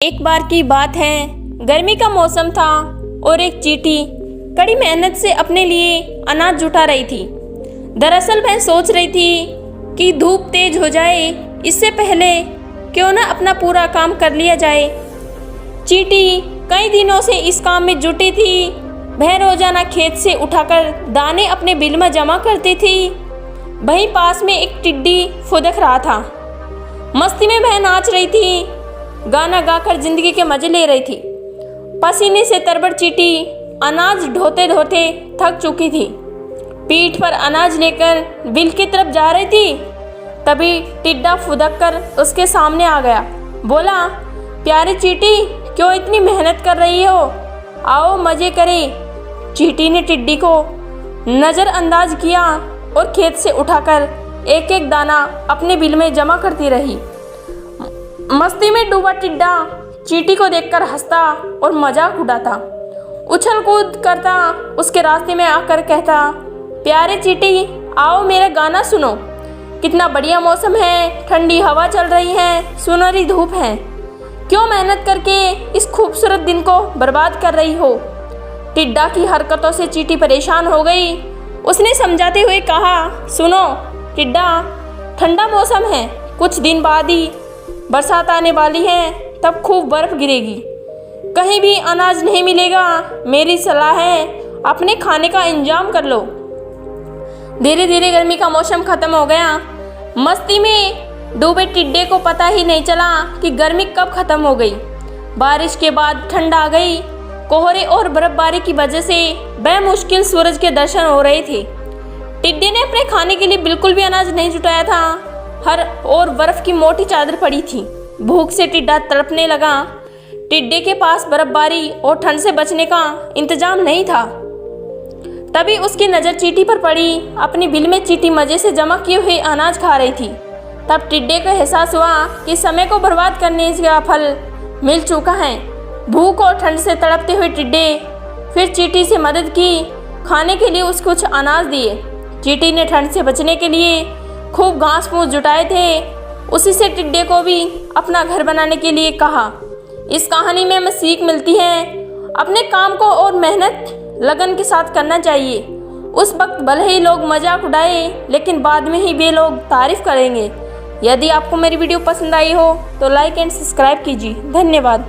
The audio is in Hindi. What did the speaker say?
एक बार की बात है, गर्मी का मौसम था और एक चींटी कड़ी मेहनत से अपने लिए अनाज जुटा रही थी। दरअसल वह सोच रही थी कि धूप तेज हो जाए इससे पहले क्यों न अपना पूरा काम कर लिया जाए। चींटी कई दिनों से इस काम में जुटी थी। वह रोजाना खेत से उठाकर दाने अपने बिल में जमा करती थी। वहीं पास में एक टिड्डी फुदक रहा था। मस्ती में वह नाच रही थी, गाना गाकर जिंदगी के मजे ले रही थी। पसीने से तरबड़ चींटी अनाज ढोते ढोते थक चुकी थी। पीठ पर अनाज लेकर बिल की तरफ जा रही थी, तभी टिड्डा फुदक कर उसके सामने आ गया। बोला, प्यारी चींटी, क्यों इतनी मेहनत कर रही हो? आओ मजे करें। चींटी ने टिड्डी को नज़रअंदाज किया और खेत से उठाकर एक एक दाना अपने बिल में जमा करती रही। मस्ती में डूबा टिड्डा चींटी को देखकर हंसता और मजाक उड़ाता। उछल कूद करता उसके रास्ते में आकर कहता, प्यारे चींटी, आओ मेरा गाना सुनो। कितना बढ़िया मौसम है, ठंडी हवा चल रही है, सुनहरी धूप है। क्यों मेहनत करके इस खूबसूरत दिन को बर्बाद कर रही हो? टिड्डा की हरकतों से चींटी परेशान हो गई। उसने समझाते हुए कहा, सुनो टिड्डा, ठंडा मौसम है, कुछ दिन बाद ही बरसात आने वाली है, तब खूब बर्फ गिरेगी। कहीं भी अनाज नहीं मिलेगा। मेरी सलाह है, अपने खाने का इंतजाम कर लो। धीरे धीरे गर्मी का मौसम खत्म हो गया। मस्ती में डूबे टिड्डे को पता ही नहीं चला कि गर्मी कब खत्म हो गई। बारिश के बाद ठंड आ गई। कोहरे और बर्फबारी की वजह से बेमुश्किल सूरज के दर्शन हो रहे थे। टिड्डे ने अपने खाने के लिए बिल्कुल भी अनाज नहीं जुटाया था। हर और बर्फ की मोटी चादर पड़ी थी। भूख से टिड्डा तड़पने लगा। टिड्डे के पास बर्फबारी और ठंड से बचने का इंतजाम नहीं था। तभी उसकी नज़र चींटी पर पड़ी। अपनी बिल में चींटी मज़े से जमा किए हुए अनाज खा रही थी। तब टिड्डे को एहसास हुआ कि समय को बर्बाद करने का फल मिल चुका है। भूख और ठंड से तड़पते हुए टिड्डे फिर चींटी से मदद की। खाने के लिए उसको कुछ अनाज दिए। चींटी ने ठंड से बचने के लिए खूब घास फूस जुटाए थे। उसी से टिड्डे को भी अपना घर बनाने के लिए कहा। इस कहानी में हमें सीख मिलती है, अपने काम को और मेहनत लगन के साथ करना चाहिए। उस वक्त भले ही लोग मजाक उड़ाए, लेकिन बाद में ही वे लोग तारीफ करेंगे। यदि आपको मेरी वीडियो पसंद आई हो तो लाइक एंड सब्सक्राइब कीजिए। धन्यवाद।